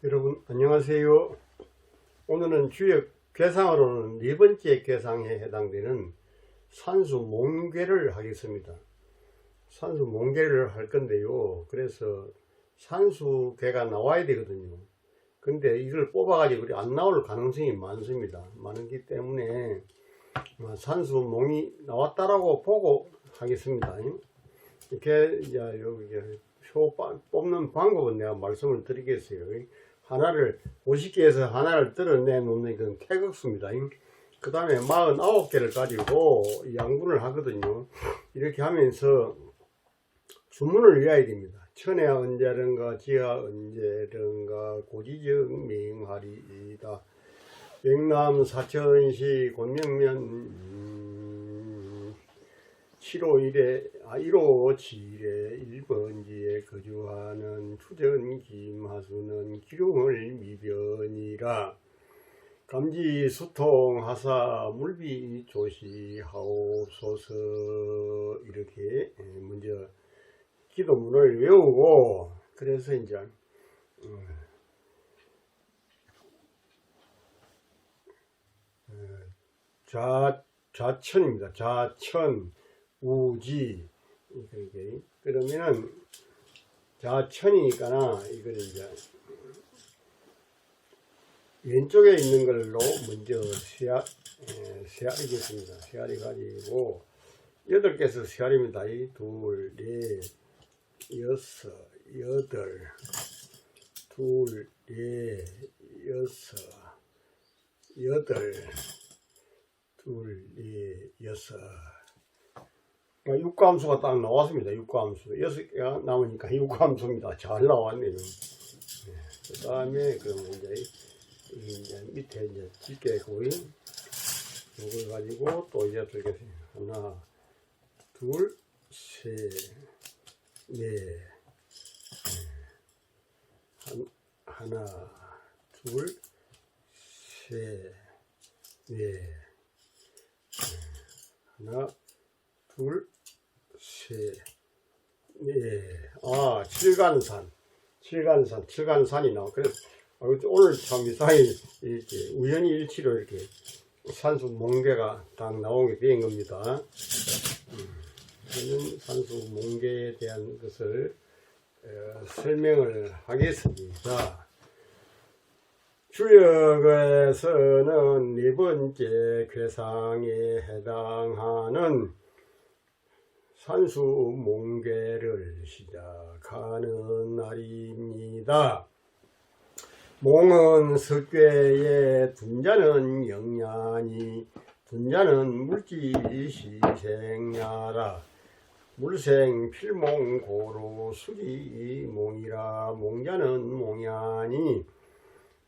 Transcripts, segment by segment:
여러분 안녕하세요. 오늘은 주역 괴상으로는 네 번째 괴상에 해당되는 산수 몽괴를 하겠습니다. 산수 몽괴를 할 건데요. 그래서 산수괴가 나와야 되거든요. 근데 이걸 뽑아가지고 안 나올 가능성이 많습니다. 많기 때문에 산수 몽이 나왔다라고 보고 하겠습니다. 이렇게 이제 여기 표 뽑는 방법은 내가 말씀을 드리겠어요. 하나를 50개에서 하나를 뜯어내 놓는 건 태극수입니다. 그 다음에 49개를 가지고 양분을 하거든요. 이렇게 하면서 주문을 외워야 됩니다. 천하 언제든가 지하 언제든가 고지적 맹하리이다. 영남 사천시 곤명면 1호7에 1번지에 거주하는 추전 김하수는 기룡을 미변이라. 감지 수통 하사 물비 조시하옵소서. 이렇게 먼저 기도문을 외우고, 그래서 이제 좌천입니다. 좌천 우지. 그러면은 좌천이니까 이걸 이제 왼쪽에 있는 걸로 먼저 세알이겠습니다. 세알이 가지고 8개에서 세알입니다. 둘, 넷, 여섯, 여덟, 둘, 넷, 여섯, 여덟, 둘, 넷, 여섯. 육감수가 딱 나왔습니다. 육감수 6개가 남으니까 육감수입니다. 잘 나왔네요. 그 다음에 그러면 이제 밑에 이제 집게고리 이걸 가지고 또 이제 저렇게 하나, 둘, 셋, 넷, 하나, 둘, 셋, 넷, 하나, 둘, 셋, 넷. 칠간산이 나와. 그래서 오늘 참 이상히 이렇게 우연히 일치로 이렇게 산수 몽괴가 딱 나오게 된 겁니다. 저는 산수 몽괴에 대한 것을 설명을 하겠습니다. 주역에서는 네 번째 괴상에 해당하는 산수 몽괴를 시작하는 날입니다. 몽은 석괴에 둔자는 영야니 둔자는 물지시생야라. 물생 필몽 고로 수지몽이라. 몽자는 몽야니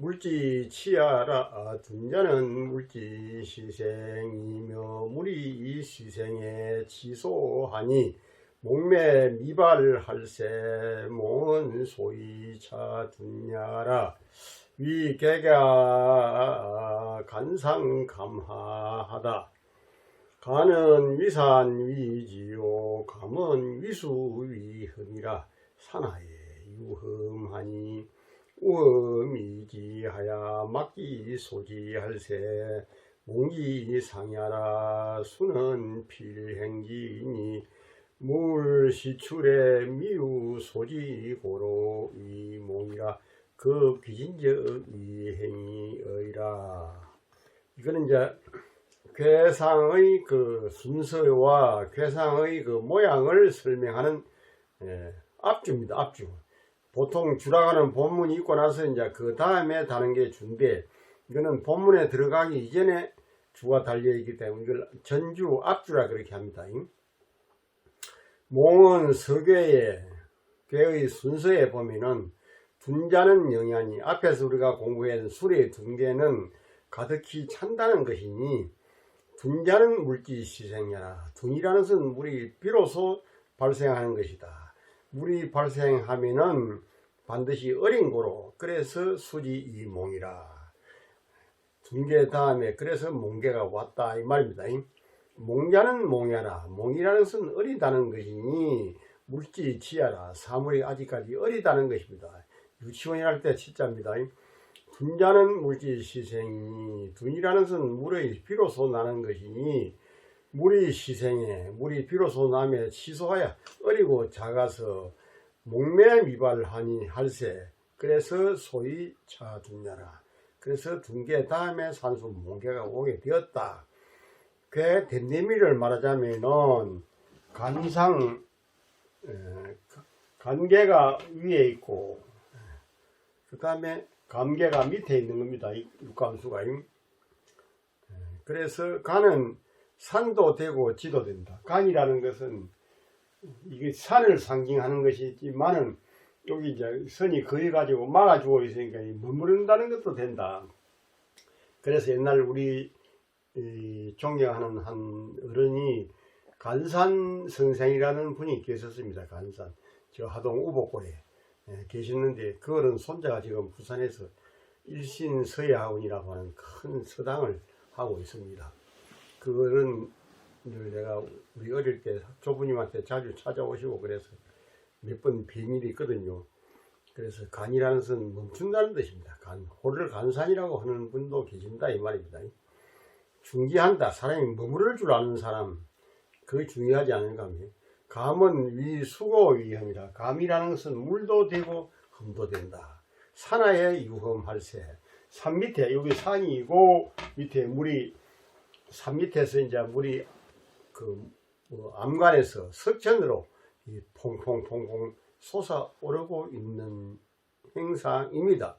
물지치야라. 둔자는 물지시생이며 물이 시생에 치소하니 목매 미발할세. 몽은 소이차 둔야라. 위계가 간상감하하다. 간은 위산 위지요 감은 위수 위흠이라. 산하에 유흠하니 우흠이지하야 막기 소지할세. 몽기 상야라. 수는 필행지니 물시출에 미우 소지고로 위몽이라. 그 귀진적 위행이의라. 이거는 이제 괴상의 그 순서와 괴상의 그 모양을 설명하는 앞주입니다. 앞주. 보통 주라고는 본문이 있고 나서 이제 그 다음에 다른 게 주인데, 이거는 본문에 들어가기 이전에 주가 달려있기 때문에 이걸 전주 앞주라 그렇게 합니다. 몽은 서괴의 괴의 순서에 보면은 둔자는 영야니, 앞에서 우리가 공부한 술의 둔계는 가득히 찬다는 것이니 둔자는 물지시생야라. 둔이라는 것은 물이 비로소 발생하는 것이다. 물이 발생하면은 반드시 어린 고로, 그래서 수지이몽이라. 둔계 다음에 그래서 몽계가 왔다 이 말입니다. 몽자는 몽야라. 몽이라는 것은 어리다는 것이니 물지치야라. 사물이 아직까지 어리다는 것입니다. 유치원이랄 때 치자입니다. 둔자는 물질시생이니 둔이라는 것은 물의 비로소 나는 것이니 물이 희생해 물이 비로소 남에 취소하여 어리고 작아서 목매 미발하니 할세. 그래서 소위 차둔야라. 그래서 둔계 다음에 산수 몽계가 오게 되었다. 그 댐내미를 말하자면은 간상 간계가 위에 있고 그 다음에 감계가 밑에 있는 겁니다. 육감수가. 그래서 간은 산도 되고 지도 된다. 간이라는 것은 이게 산을 상징하는 것이지만은 여기 이제 선이 그리 가지고 막아주고 있으니까 머무른다는 것도 된다. 그래서 옛날 우리 존경하는 한 어른이 간산 선생이라는 분이 계셨습니다. 간산. 저 하동 우복골에 계셨는데 그 어른 손자가 지금 부산에서 일신서예학원이라고 하는 큰 서당을 하고 있습니다. 그 어른을 내가 우리 어릴 때 조부님한테 자주 찾아오시고 그래서 몇 번 비밀이 있거든요. 그래서 간이라는 것은 멈춘다는 뜻입니다. 호를 간산이라고 하는 분도 계신다 이 말입니다. 중지한다. 사람이 머무를 줄 아는 사람, 그게 중요하지 않은가 하면 감은 위 수고 위험이라. 감이라는 것은 물도 되고 흠도 된다. 산하에 유험할세. 산 밑에 여기 산이고 밑에 물이 산 밑에서 이제 물이 암관에서 석천으로 이 퐁퐁퐁퐁 솟아오르고 있는 행상입니다.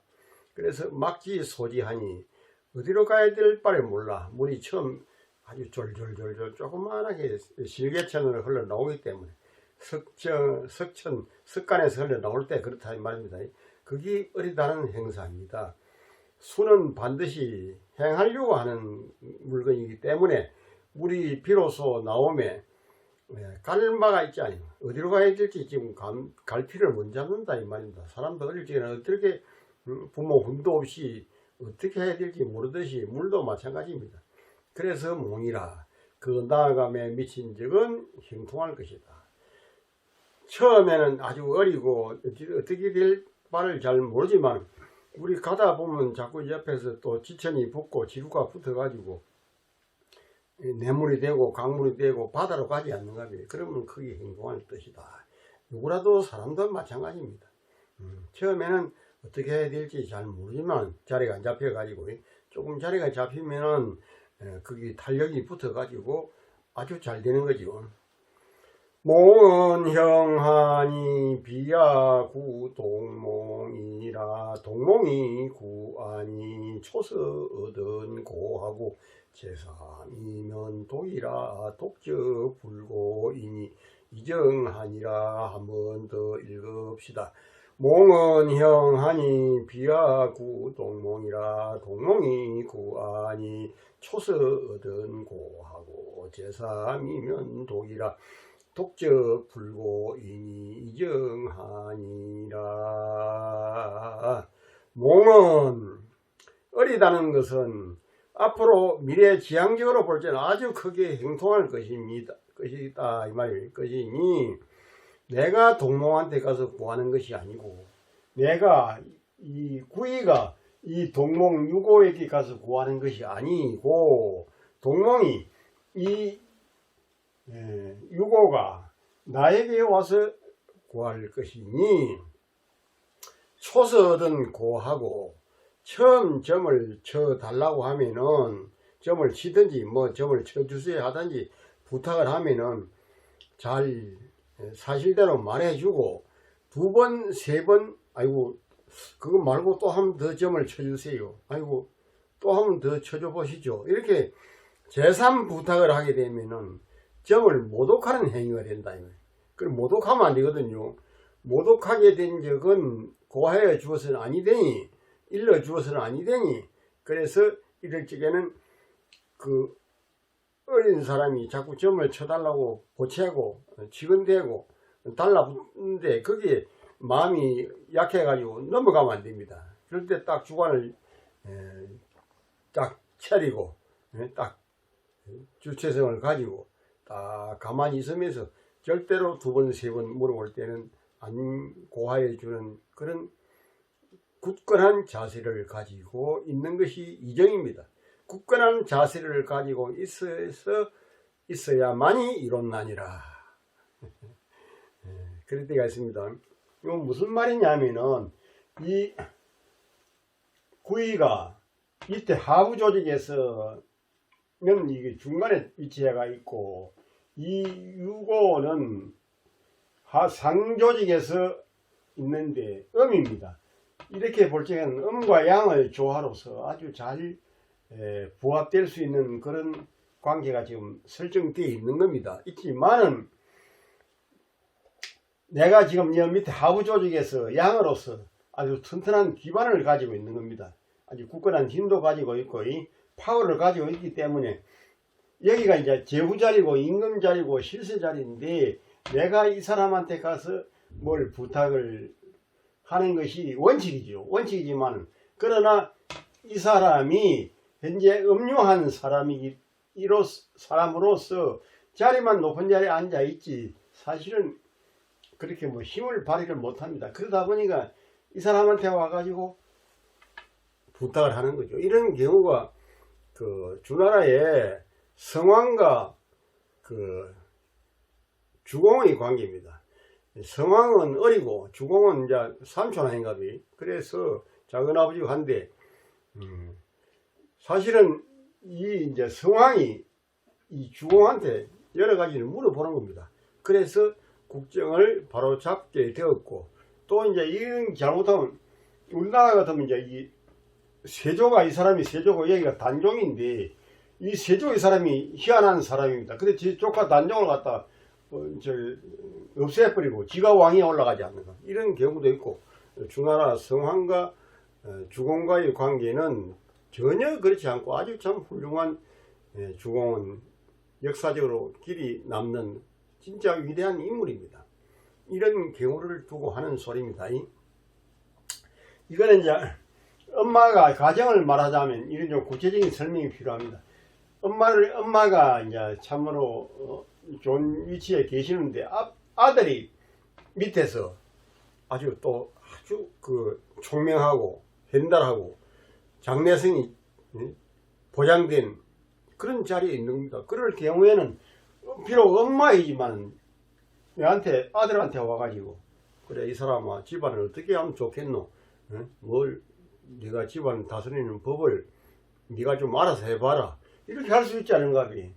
그래서 막지 소지하니 어디로 가야 될 바를 몰라. 물이 처음 아주 졸졸졸졸 조그만하게 실개천으로 흘러나오기 때문에 석간에서 흘러나올 때 그렇다 이 말입니다. 그게 어리다는 행사입니다. 수는 반드시 행하려고 하는 물건이기 때문에 물이 비로소 나오면 갈마가 있지 않아요. 어디로 가야 될지 지금 갈피를 못 잡는다 이 말입니다. 사람도 어릴 적에는 어떻게 부모 훈도 없이 어떻게 해야 될지 모르듯이 물도 마찬가지입니다. 그래서 몽이라. 그 나아감에 미친 적은 형통할 것이다. 처음에는 아주 어리고 어떻게 될 바를 잘 모르지만 우리 가다 보면 자꾸 옆에서 또 지천이 붙고 지구가 붙어 가지고 뇌물이 되고 강물이 되고 바다로 가지 않는가 봐요. 그러면 그게 행동할 뜻이다. 누구라도 사람도 마찬가지입니다. 처음에는 어떻게 해야 될지 잘 모르지만 자리가 안 잡혀 가지고 조금 자리가 잡히면은 그게 탄력이 붙어 가지고 아주 잘 되는 거죠. 몽은 형하니 비야 구 동몽이라. 동몽이 구아니 초서 얻은 고하고 제3이면 독이라. 독저 불고이니 이정하니라. 한 번 더 읽읍시다. 몽은 형하니 비야 구 동몽이라. 동몽이 구아니 초서 얻은 고하고 제3이면 독이라. 독저 불고이니 이정하니라. 몽은 어리다는 것은 앞으로 미래지향적으로 볼 때는 아주 크게 행통할 것이다 이 말일 것이니 내가 동몽한테 가서 구하는 것이 아니고 내가 이 구이가 이 동몽 유고에게 가서 구하는 것이 아니고 동몽이 이 유고가 나에게 와서 구할 것이니 초서 얻은 고하고 처음 점을 쳐 달라고 하면은 점을 치든지 뭐 점을 쳐 주세요 하든지 부탁을 하면은 잘 사실대로 말해주고 두 번, 세 번 아이고 그거 말고 또 한 번 더 점을 쳐 주세요. 아이고 또 한 번 더 쳐줘 보시죠. 이렇게 제3 부탁을 하게 되면은 점을 모독하는 행위가 된다. 그럼 모독하면 안 되거든요. 모독하게 된 적은 고하여 주어서는 아니되니 일러 주어서는 아니되니 그래서 이럴 적에는 그 어린 사람이 자꾸 점을 쳐달라고 보채고 치근대고 달라붙는데 그게 마음이 약해가지고 넘어가면 안 됩니다. 그럴 때 딱 주관을 딱 차리고 딱 주체성을 가지고 딱 가만히 있으면서 절대로 두 번, 세 번 물어볼 때는 안 고하해 주는 그런 굳건한 자세를 가지고 있는 것이 이정입니다. 굳건한 자세를 가지고 있어야만이 이롭나니라. 그럴 때가 있습니다. 이건 무슨 말이냐면은 이 구이가 이때 하부 조직에서는 이게 중간에 위치가 있고 이 유고는 하상 조직에서 있는데 음입니다. 이렇게 볼 적에는 음과 양의 조화로서 아주 잘 부합될 수 있는 그런 관계가 지금 설정되어 있는 겁니다. 있지만은 내가 지금 여 밑에 하부 조직에서 양으로서 아주 튼튼한 기반을 가지고 있는 겁니다. 아주 굳건한 힘도 가지고 있고 이 파워를 가지고 있기 때문에 여기가 이제 제후 자리고 임금 자리고 실세 자리인데 내가 이 사람한테 가서 뭘 부탁을 하는 것이 원칙이죠. 원칙이지만 그러나 이 사람이 현재 음흉한 사람으로서 자리만 높은 자리에 앉아 있지 사실은 그렇게 뭐 힘을 발휘를 못합니다. 그러다 보니까 이 사람한테 와가지고 부탁을 하는 거죠. 이런 경우가 그 주나라의 성왕과 그 주공의 관계입니다. 성왕은 어리고 주공은 이제 삼촌 아닌가비. 그래서 작은아버지가 한데 사실은 이 이제 성왕이 이 주공한테 여러 가지를 물어보는 겁니다. 그래서 국정을 바로 잡게 되었고 또 이제 이런 잘못하면 우리나라 같으면 이제 이 세조가 이 사람이 세조고 여기가 단종인데 이 세조 이 사람이 희한한 사람입니다. 근데 제 조카 단종을 갖다 없애버리고 지가 왕위에 올라가지 않는 것 이런 경우도 있고 주나라 성왕과 주공과의 관계는 전혀 그렇지 않고 아주 참 훌륭한 주공은 역사적으로 길이 남는 진짜 위대한 인물입니다. 이런 경우를 두고 하는 소리입니다. 이거는 이제 엄마가 가정을 말하자면 이런 좀 구체적인 설명이 필요합니다. 엄마가 이제 참으로 좋은 위치에 계시는데 아들이 밑에서 아주 그 총명하고 현달하고 장래성이 보장된 그런 자리에 있는 겁니다. 그럴 경우에는 비록 엄마이지만 내한테 아들한테 와가지고 그래 이 사람아 집안을 어떻게 하면 좋겠노? 뭘 네가 집안 다스리는 법을 네가 좀 알아서 해봐라. 이렇게 할 수 있지 않은가 비.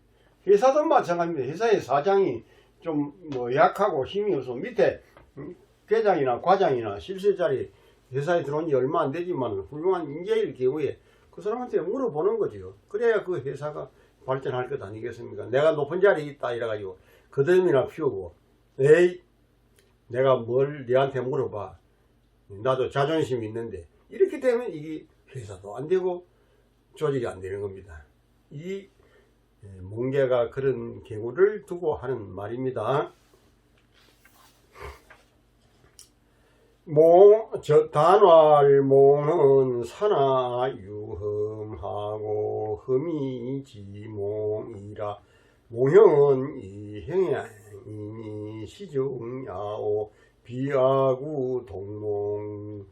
회사도 마찬가지입니다. 회사의 사장이 좀 뭐 약하고 힘이 없어 밑에 회장이나 과장이나 실세자리 회사에 들어온 지 얼마 안 되지만 훌륭한 인재일 경우에 그 사람한테 물어보는 거죠. 그래야 그 회사가 발전할 것 아니겠습니까? 내가 높은 자리에 있다 이래가지고 거듭이나 피우고 에이 내가 뭘 너한테 물어봐. 나도 자존심이 있는데 이렇게 되면 이게 회사도 안 되고 조직이 안 되는 겁니다. 이 몽개가 그런 경우를 두고 하는 말입니다. 단활몽은 사나 유흠하고 흠이지몽이라 몽형은 이행이니 시중야오 비아구 동몽이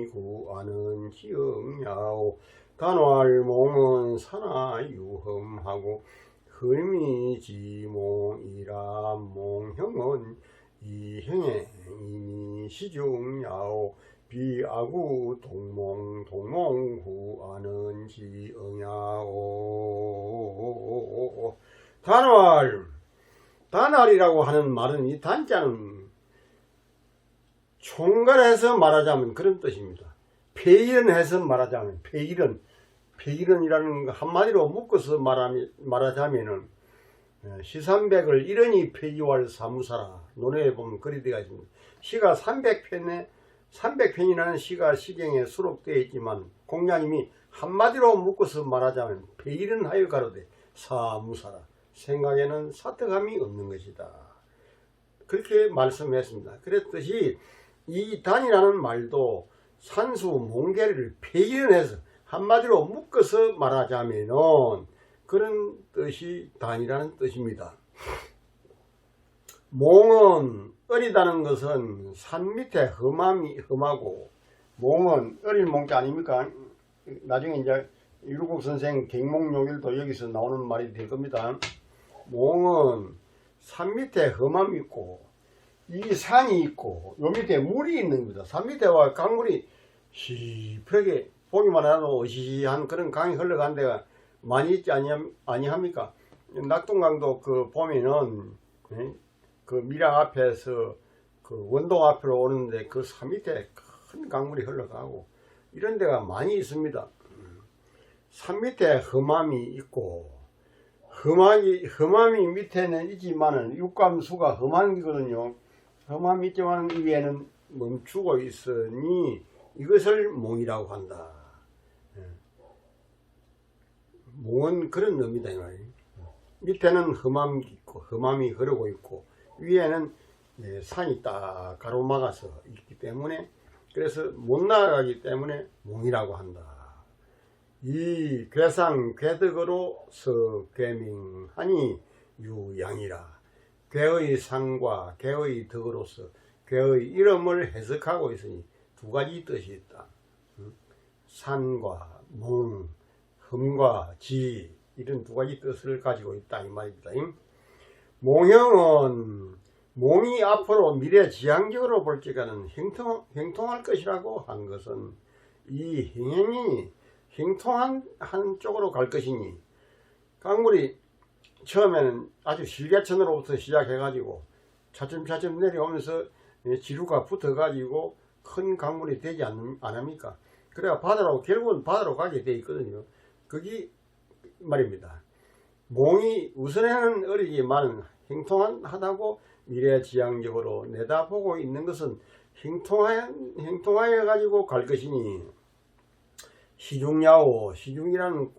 구하는 지응야오 단활몽은 사나 유흠하고 흠이지몽이라 몽형은 이행에 이니 시중야오 비아구 동몽구하는 지응야오. 단활이라고 하는 말은 이 단자는 총괄해서 말하자면 그런 뜻입니다. 폐일은해서 말하자면 폐일은이라는 거 한마디로 묶어서 말하자면은 시삼백을 이러니 폐기왈 사무사라. 논어에 보면 그리 되어 있습니다. 시가 300편이라는 시가 시경에 수록되어 있지만 공자님이 한마디로 묶어서 말하자면 폐일은 하여 가로되 사무사라. 생각에는 사특함이 없는 것이다. 그렇게 말씀했습니다. 그랬듯이 이 단이라는 말도 산수 몽개를 폐일해서 한마디로 묶어서 말하자면은 그런 뜻이 단이라는 뜻입니다. 몽은 어리다는 것은 산 밑에 험하고 몽은 어릴 몽자 아닙니까? 나중에 이제 유국 선생 갱몽용일도 여기서 나오는 말이 될 겁니다. 몽은 산 밑에 험함이 있고 이 산이 있고 요 밑에 물이 있는 겁니다. 산 밑에와 강물이 시퍼렇게 보기만 해도 어시시한 그런 강이 흘러간 데가 많이 있지 아니합니까? 낙동강도 그 보면은 그 밀양 앞에서 그 원동 앞으로 오는데 그 산 밑에 큰 강물이 흘러가고 이런 데가 많이 있습니다. 산 밑에 험함이 있고 험함이 밑에는 있지만은 육감수가 험함이거든요. 험함이 있지만 위에는 멈추고 있으니 이것을 몽이라고 한다. 몽은 그런 의미다 이 말이에요. 밑에는 험함이 흐르고 있고 위에는 산이 딱 가로막아서 있기 때문에 그래서 못 나가기 때문에 몽이라고 한다. 이 괴상 괴덕으로서 괴명하니 유양이라. 괴의 상과 괴의 덕으로서 괴의 이름을 해석하고 있으니 두 가지 뜻이 있다. 산과 몽, 흠과 지 이런 두 가지 뜻을 가지고 있다 이 말입니다. 몽형은 몽이 앞으로 미래지향적으로 볼 적에는 행통할 것이라고 한 것은 이 행행이 행통한 한쪽으로 갈 것이니 강물이 처음에는 아주 실개천으로부터 시작해 가지고 차츰차츰 내려오면서 지류가 붙어 가지고 큰 강물이 되지 않습니까? 그래야 바다로 결국은 바다로 가게 돼 있거든요. 그게 말입니다. 몽이 우선에는 어리지만 행통하다고 미래지향적으로 내다보고 있는 것은 행통하여 가지고 갈 것이니 시중야오 시중이라는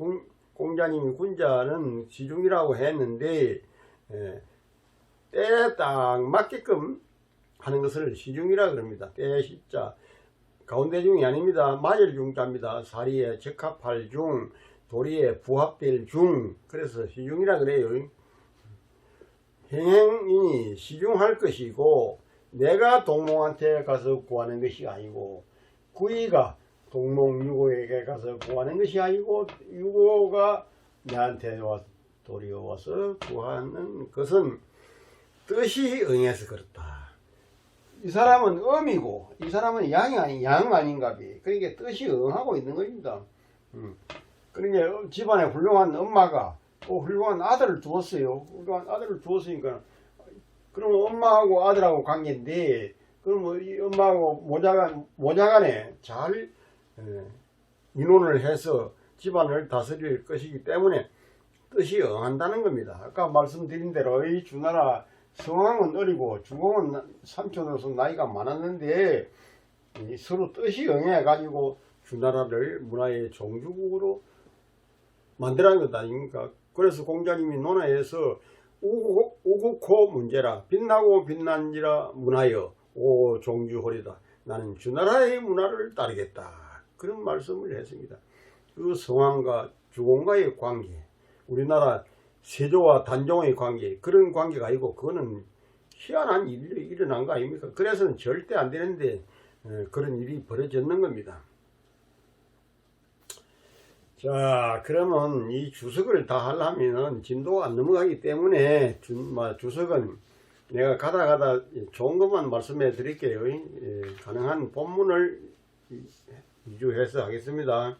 공자님이 군자는 시중이라고 했는데 때에 딱 맞게끔 하는 것을 시중이라 그럽니다. 때에 시자 가운데 중이 아닙니다. 맞을 중자입니다. 사리에 적합할 중 도리에 부합될 중 그래서 시중이라 그래요. 행행이니 시중할 것이고 내가 동몽한테 가서 구하는 것이 아니고 구이가 동몽유고에게 가서 구하는 것이 아니고 유고가 나한테 도리어 와서 구하는 것은 뜻이 응해서 그렇다. 이 사람은 음이고 이 사람은 양 아닌가 비. 그러니까 뜻이 응하고 있는 것입니다. 그러니까 집안에 훌륭한 엄마가 또 훌륭한 아들을 두었어요. 훌륭한 아들을 두었으니까 그럼 엄마하고 아들하고 관계인데 그럼 이 엄마하고 모자간에 잘 인혼을 해서 집안을 다스릴 것이기 때문에 뜻이 응한다는 겁니다. 아까 말씀드린 대로 이 주나라 성왕은 어리고 주공은 삼촌으로서 나이가 많았는데 서로 뜻이 응해 가지고 주나라를 문화의 종주국으로 만들어낸 것 아닙니까? 그래서 공자님이 논하에서 우국호 문제라 빛나고 빛난지라 문하여 오 종주호리다. 나는 주나라의 문화를 따르겠다. 그런 말씀을 했습니다. 그 성왕과 주공과의 관계, 우리나라 세조와 단종의 관계, 그런 관계가 아니고 그거는 희한한 일이 일어난 거 아닙니까? 그래서는 절대 안 되는데 그런 일이 벌어졌는 겁니다. 자, 그러면 이 주석을 다 하려면 진도가 안 넘어가기 때문에 주석은 내가 가다 좋은 것만 말씀해 드릴게요. 가능한 본문을 위주해서 하겠습니다.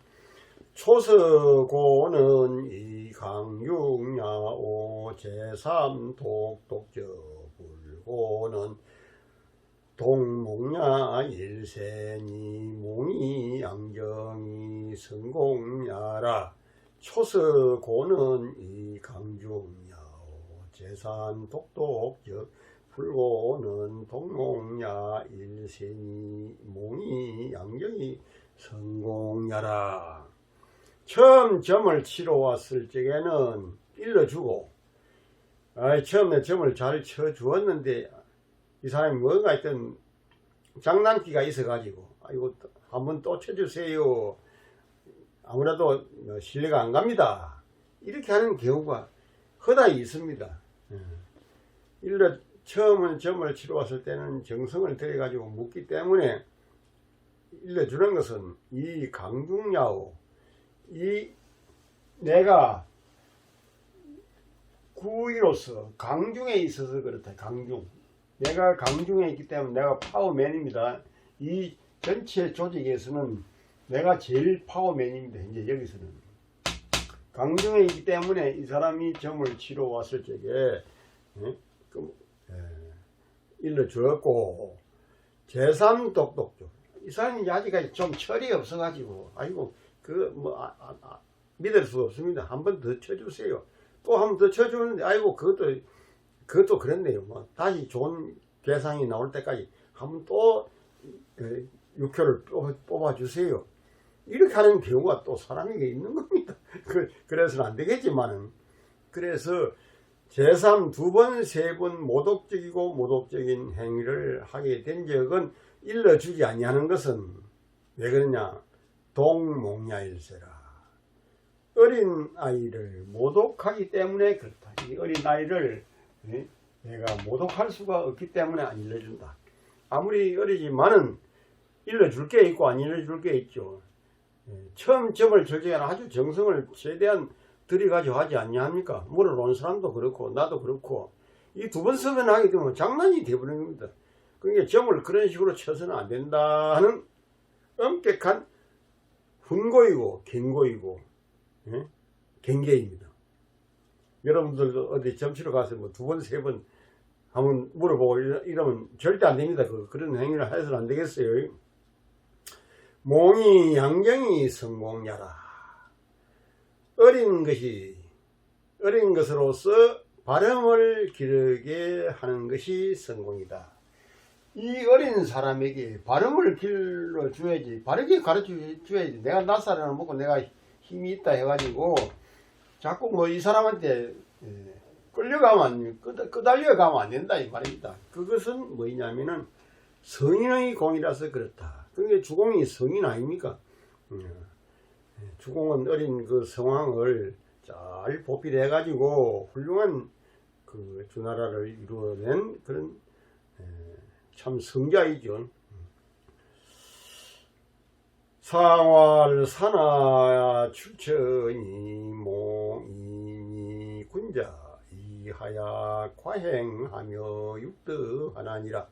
초서고는 이강육야오 제3독독저 불고는 동몽야 일세니 몽이 양정이 성공야라. 초서고는 이강중야오 제3독독저 불고는 동몽야 일세니 몽이 양정이 성공야라. 처음 점을 치러 왔을 적에는 일러주고 처음에 점을 잘 쳐주었는데 이 사람이 뭔가 하여튼 장난기가 있어 가지고 이거 한번 또 쳐주세요. 아무래도 신뢰가 안 갑니다. 이렇게 하는 경우가 허다히 있습니다. 처음은 점을 치러 왔을 때는 정성을 들여 가지고 묻기 때문에 일러주는 것은 이 강중야오, 이 내가 구위로서 강중에 있어서 그렇다. 강중, 내가 강중에 있기 때문에 내가 파워맨입니다. 이 전체 조직에서는 내가 제일 파워맨입니다. 이제 여기서는 강중에 있기 때문에 이 사람이 점을 치러 왔을 적에 일러주었고, 제3독독조, 이 사람이 아직까지 좀 철이 없어가지고 아이고 믿을 수 없습니다. 한 번 더 쳐주세요. 또 한 번 더 쳐주는데 아이고 그것도 그랬네요. 뭐 다시 좋은 괴상이 나올 때까지 한 번 또 육효를 뽑아주세요. 이렇게 하는 경우가 또 사람에게 있는 겁니다. 그래서는 안 되겠지만은, 그래서 제3 두 번, 세 번 모독적이고 모독적인 행위를 하게 된 적은 일러주지 아니하는 것은 왜 그러냐? 동몽야일세라. 어린 아이를 모독하기 때문에 그렇다. 이 어린 아이를 내가 모독할 수가 없기 때문에 안 일러준다. 아무리 어리지만은 일러줄 게 있고 안 일러줄 게 있죠. 처음 점을 칠 때는 아주 정성을 최대한 들여가지고 하지 않냐 합니까? 물어보는 사람도 그렇고 나도 그렇고, 이 두 번 서면하게 되면 장난이 되어버리는 겁니다. 그러니까 점을 그런 식으로 쳐서는 안 된다는 엄격한 훈고이고 경고이고 경계입니다. 여러분들도 어디 점 치러 가서 뭐 두 번, 세 번 한번 물어보고 이러면 절대 안 됩니다. 그런 행위를 해서는 안 되겠어요. 몽이 양경이 성공야라. 어린 것으로서 발음을 기르게 하는 것이 성공이다. 이 어린 사람에게 발음을 길러줘야지, 바르게 가르쳐줘야지. 내가 낯살을 먹고 내가 힘이 있다 해가지고 자꾸 뭐 이 사람한테 끌려가면, 끄달려가면 안 된다 이 말입니다. 그것은 뭐냐면은 성인의 공이라서 그렇다. 그게 주공이 성인 아닙니까? 주공은 어린 그 상황을 잘 보필해 가지고 훌륭한 그 주나라를 이루어낸 그런 참 성자이죠. 상활 산하 출처니 몽이니 군자 이하야 과행하며 육득하나니라.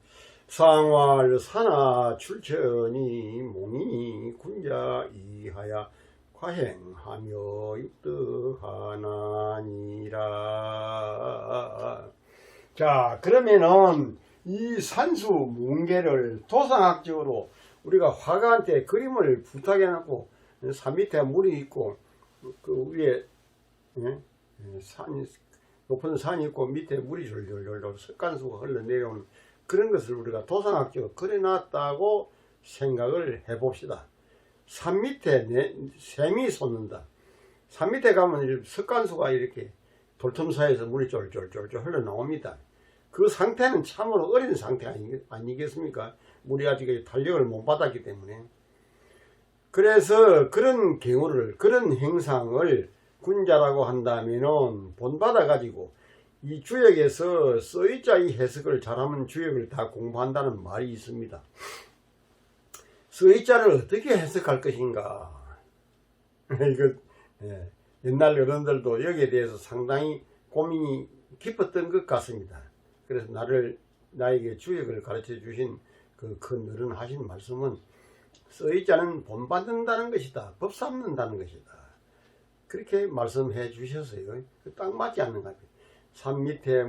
상활 산하 출처니 몽이니 군자 이하야 과행하며 육득하나니라. 자, 그러면은 이 산수 뭉계를 도상학적으로 우리가 화가한테 그림을 부탁해 놓고 산 밑에 물이 있고 그 위에 높은 산이 있고 밑에 물이 졸졸졸 석간수가 흘러내려오는 그런 것을 우리가 도상학적으로 그려놨다고 생각을 해봅시다. 산 밑에 샘이 솟는다. 산 밑에 가면 석간수가 이렇게 돌틈 사이에서 물이 쫄쫄쫄쫄 흘러나옵니다. 그 상태는 참으로 어린 상태 아니겠습니까? 물이 아직 탄력을 못 받았기 때문에. 그래서 그런 경우를, 그런 행상을 군자라고 한다면은 본받아 가지고 이 주역에서 써있자 이 해석을 잘하면 주역을 다 공부한다는 말이 있습니다. 써있자를 어떻게 해석할 것인가? 이거 옛날 어른들도 여기에 대해서 상당히 고민이 깊었던 것 같습니다. 그래서 나에게 주역을 가르쳐 주신 그 큰 어른 하신 말씀은 써있자는 본받는다는 것이다. 법 삼는다는 것이다. 그렇게 말씀해 주셨어요. 딱 맞지 않는가 봐요. 산 밑에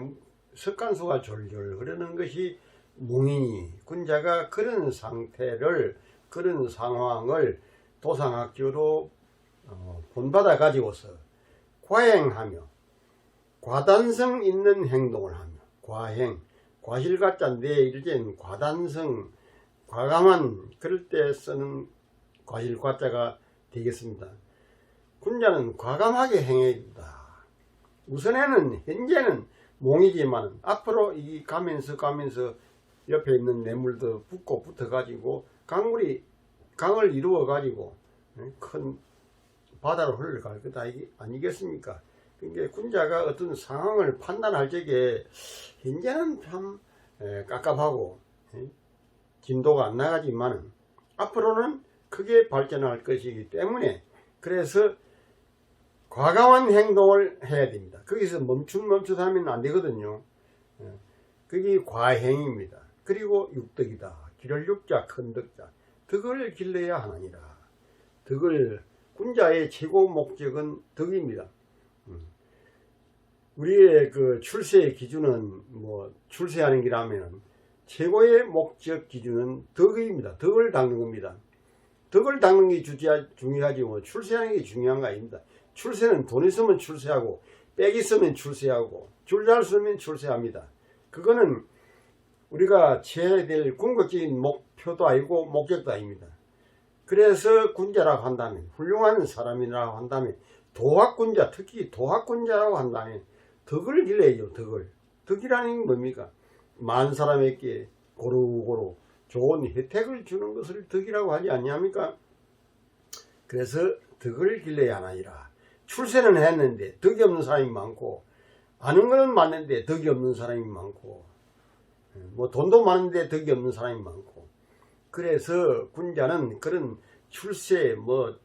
석간수가 졸졸 흐르는 것이 몽인이 군자가 그런 상태를, 그런 상황을 도상학적으로 본받아 가지고서 과행하며 과단성 있는 행동을 하며, 과행, 과실과자인데 일제는 과단성, 과감한 그럴 때 쓰는 과실과자가 되겠습니다. 군자는 과감하게 행해야 된다. 우선에는 현재는 몽이지만 앞으로 이 가면서 옆에 있는 뇌물도 붙어 가지고 강을 이루어 가지고 큰 바다로 흘러갈 것 아니겠습니까? 그러니까 군자가 어떤 상황을 판단할 적에 현재는 참 깝깝하고 진도가 안 나가지만 앞으로는 크게 발전할 것이기 때문에 그래서 과감한 행동을 해야 됩니다. 거기서 멈칫하면 안 되거든요. 그게 과행입니다. 그리고 육덕이다. 기를 육자 큰 덕자. 덕을 길러야 하느니라. 덕을 군자의 최고 목적은 덕입니다. 우리의 그 출세의 기준은 뭐 출세하는 기라면 최고의 목적 기준은 덕입니다. 덕을 닦는 겁니다. 덕을 닦는 게 중요하지 뭐 출세하는 게 중요한 거 아닙니다. 출세는 돈 있으면 출세하고 빽 있으면 출세하고 줄 잘 쓰면 출세합니다. 그거는 우리가 채워야 될 궁극적인 목표도 아니고 목적도 아닙니다. 그래서 군자라고 한다면 훌륭한 사람이라고 한다면 도학군자 특히 도학군자라고 한다면 덕을 길러야죠. 덕이라는 게 뭡니까? 많은 사람에게 고루고루 좋은 혜택을 주는 것을 덕이라고 하지 않냐합니까? 그래서 덕을 길러야 하나이라. 출세는 했는데 덕이 없는 사람이 많고 아는 거는 맞는데 덕이 없는 사람이 많고 뭐 돈도 많은데 덕이 없는 사람이 많고 그래서 군자는 그런 출세 뭐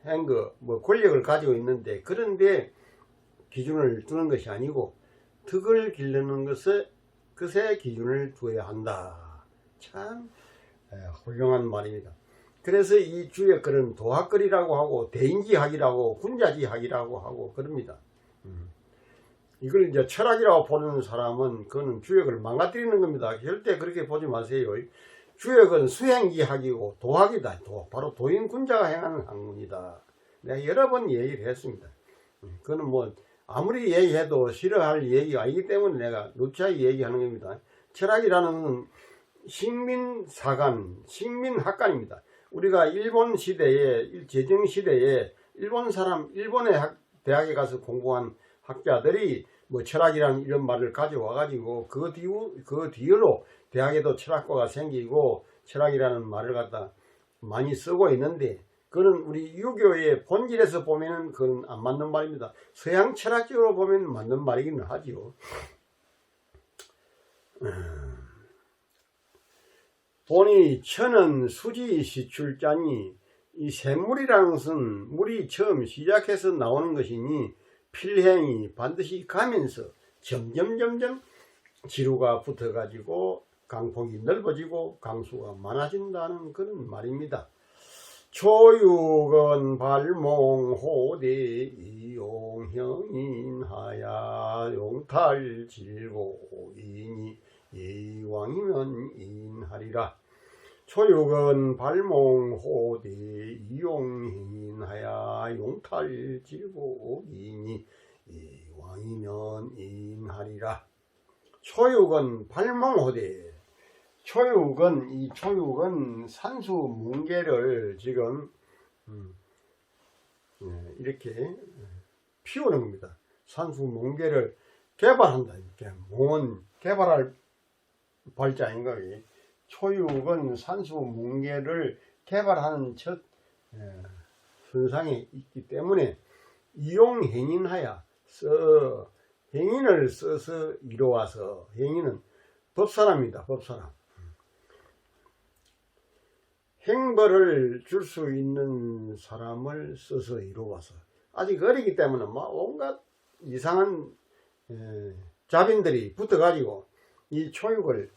행거 뭐 권력을 가지고 있는데 그런데 기준을 두는 것이 아니고 덕을 기르는 것에 기준을 두어야 한다. 참 훌륭한 말입니다. 그래서 이 주역글은 도학글이라고 하고 대인지학이라고 군자지학이라고 하고 그럽니다. 이걸 이제 철학이라고 보는 사람은 그거는 주역을 망가뜨리는 겁니다. 절대 그렇게 보지 마세요. 주역은 수행지학이고 도학이다. 바로 도인군자가 행하는 학문이다. 내가 여러 번 얘기를 했습니다. 그거는 뭐 아무리 얘기해도 싫어할 얘기가 아니기 때문에 내가 누차히 얘기하는 겁니다. 철학이라는 식민사관, 식민학관입니다. 우리가 일본 시대에, 제정시대에 일본의 대학에 가서 공부한 학자들이 뭐 철학이라는 이런 말을 가져와가지고 그 뒤로 대학에도 철학과가 생기고 철학이라는 말을 갖다 많이 쓰고 있는데 그거는 우리 유교의 본질에서 보면은 그건 안 맞는 말입니다. 서양 철학적으로 보면 맞는 말이기는 하지요. 돈이 천원 수지 시출자니 이 샘물이라는 것은 물이 처음 시작해서 나오는 것이니 필행이 반드시 가면서 점점 지루가 붙어 가지고 강폭이 넓어지고 강수가 많아진다는 그런 말입니다. 초육은 발몽호대 이용형인하야 용탈질고이니 예왕이면 인하리라. 초육은 발몽호대 이용행인하야 용탈질고이니 예왕이면 인하리라. 초육은 발몽호대. 초육은 산수 뭉게를 지금 이렇게 피우는 겁니다. 산수 뭉게를 개발한다. 이렇게 몽은 개발할 발자인가. 초육은 산수 뭉게를 개발하는 첫 선상에 있기 때문에 이용행인하야 행인을 써서 이루어서 행인은 법사랍니다. 법사람. 행벌을 줄 수 있는 사람을 써서 이루어서 아직 어리기 때문에 막 온갖 이상한 자빈들이 붙어가지고 이 초육을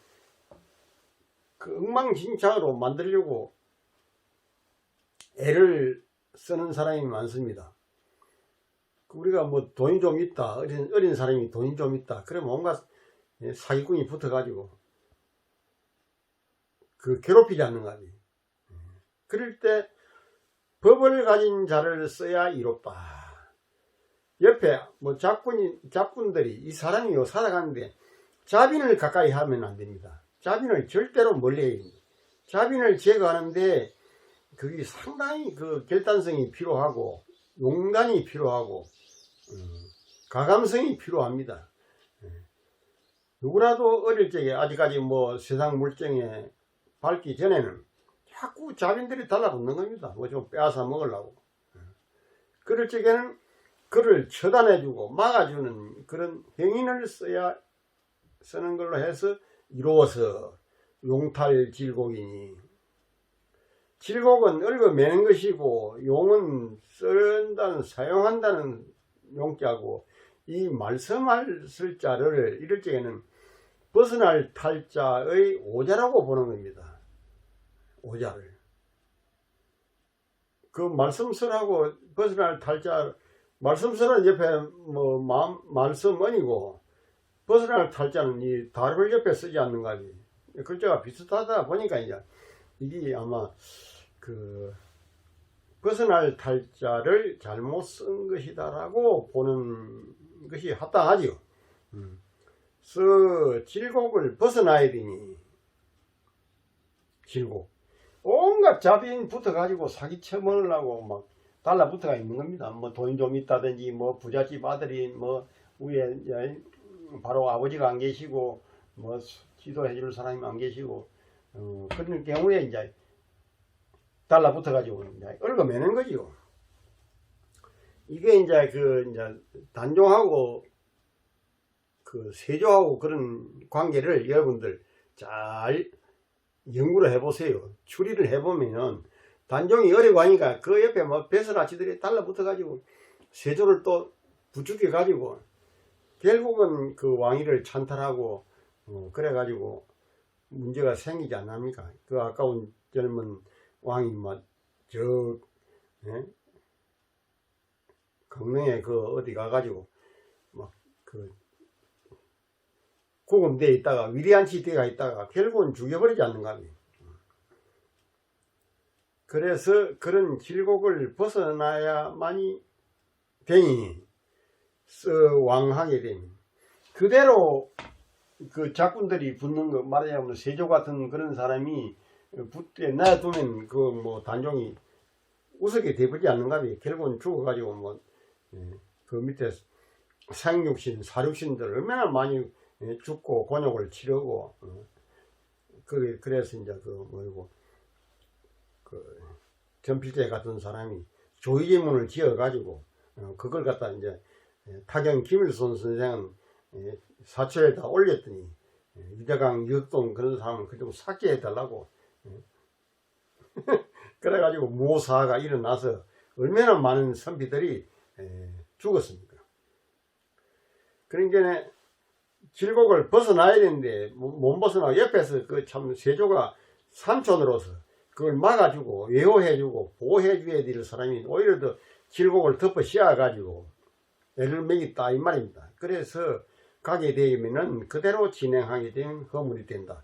그 엉망진창으로 만들려고 애를 쓰는 사람이 많습니다. 우리가 뭐 돈이 좀 있다, 어린 사람이 돈이 좀 있다, 그러면 온갖 사기꾼이 붙어가지고 그 괴롭히지 않는가 하지. 그럴 때 법을 가진 자를 써야 이롭다. 옆에 뭐 잡군들이 이 사람이 살아가는데 자빈을 가까이 하면 안 됩니다. 자빈을 절대로 멀리 해야 됩니다. 자빈을 제거하는데 그게 상당히 그 결단성이 필요하고 용단이 필요하고 가감성이 필요합니다. 누구라도 어릴 적에 아직까지 뭐 세상 물정에 밟기 전에는 자꾸 자빈들이 달라붙는 겁니다. 뭐 좀 빼앗아 먹으려고. 그럴 적에는 그를 처단해주고 막아주는 그런 행인을 쓰는 걸로 해서 이루어서 용탈질곡이니, 질곡은 얽어매는 것이고 용은 쓴다는 사용한다는 용자고, 이 말씀할 쓸자를 이럴 적에는 벗어날 탈자의 오자라고 보는 겁니다. 오자를. 그 말씀설하고 벗어날 탈자, 말씀설은 옆에 뭐 말씀언이고, 벗어날 탈자는 이 달을 옆에 쓰지 않는가. 글자가 비슷하다 보니까 이게 아마 그 벗어날 탈자를 잘못 쓴 것이다라고 보는 것이 합당하지요. 질곡을 벗어나야 되니, 질곡. 온갖 자빈 붙어가지고 사기쳐 먹으려고 막 달라붙어가 있는 겁니다. 뭐 돈이 좀 있다든지, 뭐 부잣집 아들이 뭐 위에 바로 아버지가 안 계시고, 뭐 지도해 줄 사람이 안 계시고, 그런 경우에 이제 달라붙어가지고 이제 얽어매는 거지요. 이게 이제 단종하고 그 세조하고 그런 관계를 여러분들 잘 연구를 해보세요. 추리를 해보면 단종이 어려고 하니까 그 옆에 뭐 배설아치들이 달라붙어가지고 세조를 또 부추겨가지고 결국은 그 왕위를 찬탈하고 그래가지고 문제가 생기지 않습니까? 그 아까운 젊은 왕이 강릉에 어디 가가지고 구금대에 있다가 위리안치 대가 있다가 결국은 죽여버리지 않는가. 그래서 그런 질곡을 벗어나야만이 되니 왕하게 되니, 그대로 그 작군들이 붙는 거 말하자면 세조 같은 그런 사람이 붙게 놔두면 단종이 우습게 되버리지 않는가. 결국은 죽어가지고 그 밑에 상육신 사육신들 얼마나 많이 죽고 곤욕을 치르고, 그래서 이제 전필재 같은 사람이 조의제문을 지어가지고 그걸 갖다 이제 타경 김일손 선생은 사초에다 올렸더니 유대강 유덕동 그런 사람을 그좀 삭제해달라고 그래가지고 무사가 일어나서 얼마나 많은 선비들이 죽었습니까. 그러니까 질곡을 벗어나야 되는데 못 벗어나고 옆에서 참 세조가 삼촌으로서 그걸 막아주고 외호해주고 보호해줘야 될 사람이 오히려 더 질곡을 덮어 씌워가지고 애를 먹였다 이 말입니다. 그래서 가게 되면은 그대로 진행하게 되면 허물이 된다.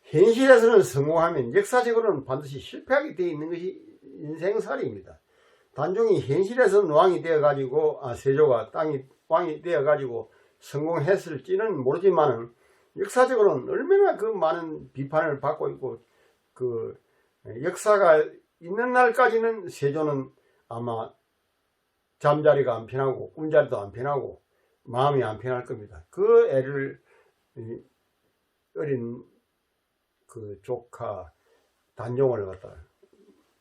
현실에서는 성공하면 역사적으로는 반드시 실패하게 되어 있는 것이 인생살이입니다. 단종이 현실에서는 왕이 되어가지고 세조가 왕이 되어가지고 성공했을지는 모르지만은 역사적으로는 얼마나 그 많은 비판을 받고 있고, 그 역사가 있는 날까지는 세조는 아마 잠자리가 안 편하고 꿈자리도 안 편하고 마음이 안 편할 겁니다. 그 애를 어린 그 조카 단종을 갖다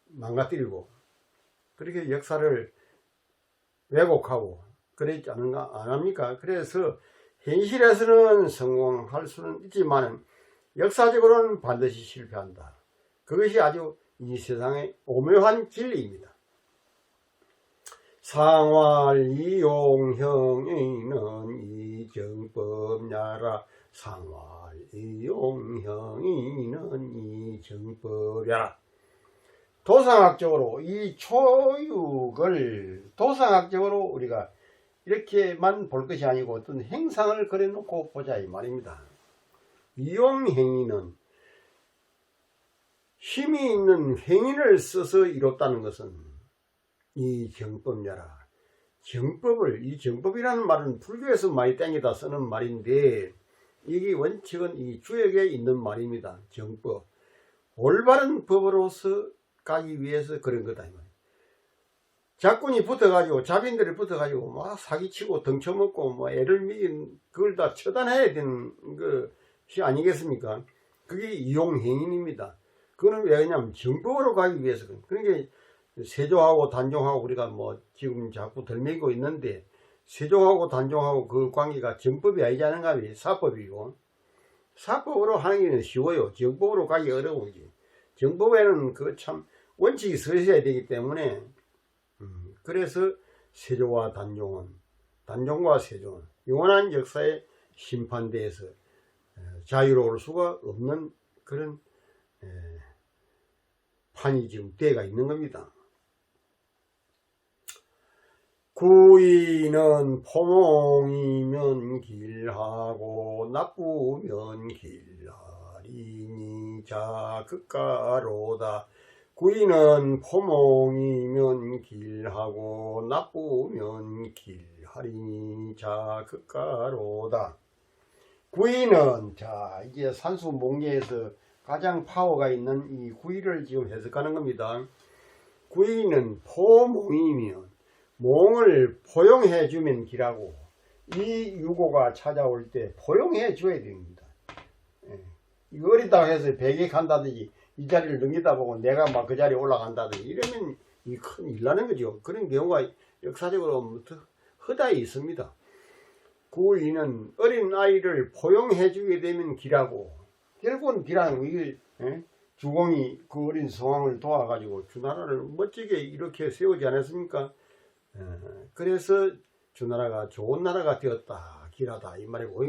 망가뜨리고 그렇게 역사를 왜곡하고 그랬지 않은가 안 합니까? 그래서 현실에서는 성공할 수는 있지만 역사적으로는 반드시 실패한다. 그것이 아주 이 세상의 오묘한 진리입니다. 상활이용형이는 이정법야라. 상활이용형이는 이정법야라. 도상학적으로 이 초육을 도상학적으로 우리가 이렇게만 볼 것이 아니고 어떤 행상을 그려놓고 보자 이 말입니다. 이용행위는 힘이 있는 행위를 써서 이뤘다는 것은 이 정법야라. 이 정법이라는 말은 불교에서 많이 땡기다 쓰는 말인데 이게 원칙은 이 주역에 있는 말입니다. 정법. 올바른 법으로서 가기 위해서 그런 거다 이 말이야. 작군이 붙어가지고 자빈들이 붙어가지고 막 사기치고 덩쳐먹고 애를 먹인 그걸 다 처단해야 되는 것이 아니겠습니까? 그게 이용행위입니다. 그거는 왜냐면 정법으로 가기 위해서. 그러니까 세종하고 단종하고 우리가 뭐 지금 자꾸 들매고 있는데, 세종하고 단종하고 그 관계가 정법이 아니지 않은가 하면 사법이고, 사법으로 하는 게 쉬워요. 정법으로 가기 어려운지. 정법에는 그 참 원칙이 서 있어야 되기 때문에, 그래서 세조와 단종은, 단종과 세종은 영원한 역사의 심판대에서 자유로울 수가 없는 그런 판이 지금 때가 있는 겁니다. 구이는 포몽이면 길하고 나쁘면 길하리니 자극가로다. 구이는 포몽이면 길하고 나쁘면 길하리니 자극가로다. 구이는, 자, 이제 산수몽계에서 가장 파워가 있는 이 구이를 지금 해석하는 겁니다. 구이는 포몽이면, 몽을 포용해 주면 길하고, 이 유고가 찾아올 때 포용해 줘야 됩니다. 이거 어리다고 해서 배격한다든지 이 자리를 넘기다 보고 내가 막 그 자리에 올라간다든지 이러면 이 큰일 나는 거죠. 그런 경우가 역사적으로 허다히 있습니다. 구이는 어린 아이를 포용해 주게 되면 길하고, 결국은 길하는 이 주공이 그 어린 성왕을 도와가지고 주나라를 멋지게 이렇게 세우지 않았습니까? 그래서 주나라가 좋은 나라가 되었다, 길하다 이 말이고,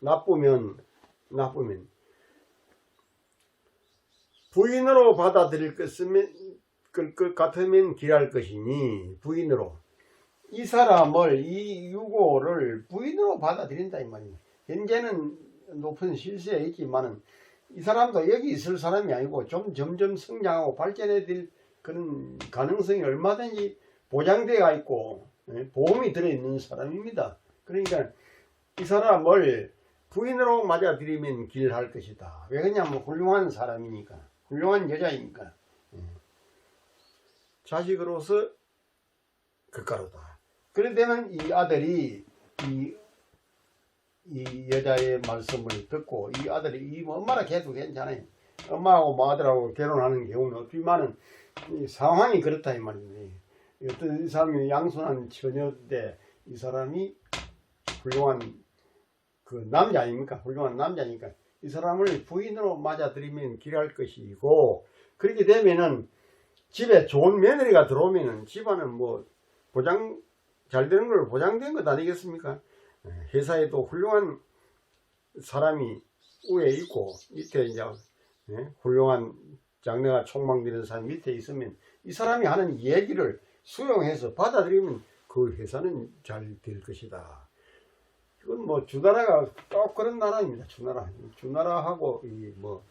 나쁘면 부인으로 받아들일 것 같으면 길할 것이니, 부인으로 이 사람을, 이 유고를 부인으로 받아들인다 이 말입니다. 현재는 높은 실세에 있지만은 이 사람도 여기 있을 사람이 아니고 좀 점점 성장하고 발전해 될 그런 가능성이 얼마든지 보장되어 있고 보험이 들어있는 사람입니다. 그러니까 이 사람을 부인으로 맞아들이면 길할 것이다. 왜 그러냐면 훌륭한 사람이니까, 훌륭한 여자이니까, 자식으로서 극가로다. 그러되면 이 아들이 이 여자의 말씀을 듣고, 이 아들이 이 엄마라 해도 괜찮아요. 엄마하고 아들하고 결혼하는 경우는 없지만은 이 상황이 그렇다 이 말입니다. 어떤 이 사람이 양손한 처녀인데 이 사람이 훌륭한 그 남자 아닙니까? 훌륭한 남자니까 이 사람을 부인으로 맞아들이면 길할 것이고, 그렇게 되면은 집에 좋은 며느리가 들어오면은 집안은 뭐 보장 잘 되는 걸 보장된 것 아니겠습니까? 회사에도 훌륭한 사람이 위에 있고 밑에 이제 훌륭한 장래가 촉망되는 사람이 밑에 있으면 이 사람이 하는 얘기를 수용해서 받아들이면 그 회사는 잘 될 것이다. 이건 뭐 주나라가 꼭 그런 나라입니다. 주나라하고 이 뭐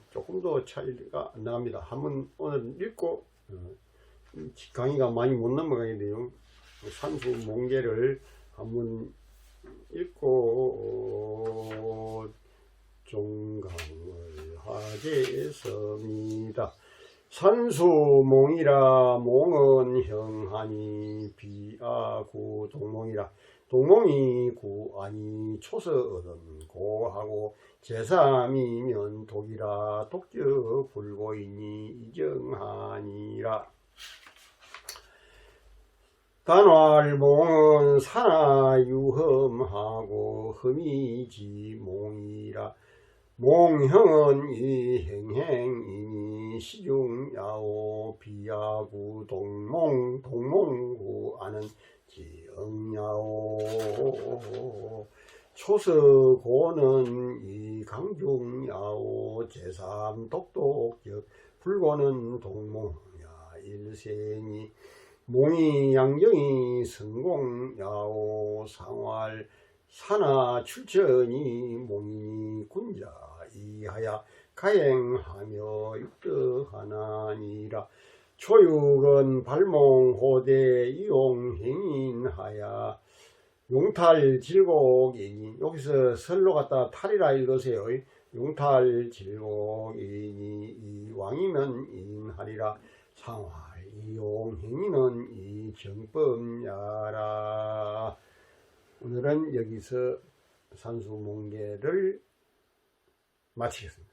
조금 더 차이가 안 나갑니다. 한번 오늘 읽고 강의가 많이 못 넘어가겠네요. 산수몽계를 한번 읽고 종강을 하겠습니다. 산수몽이라 몽은 형하니 비아구 동몽이라 동몽이 구아니 초서은 고하고 제3이면 독이라 독적 불고이니 이정하니라. 단활몽은 산하유험하고 흠이지몽이라. 몽형은 이행행이니 시중야오 비야구 동몽구 아는 지응야오. 초서고는 이 강중야오 제3 독독적 불고는 동몽야 일생이. 몽이 양정이 성공야오 상활 산하 출천이 몽이 군자 이하야 가행하며 육덕하나니라. 초육은 발몽호대 이용행인하야 용탈질곡이니. 여기서 설로 갖다 탈이라 읽으세요. 용탈질곡이니 이 왕이면 인하리라. 상활 이용행위는 이 정법야라. 오늘은 여기서 산수몽계를 마치겠습니다.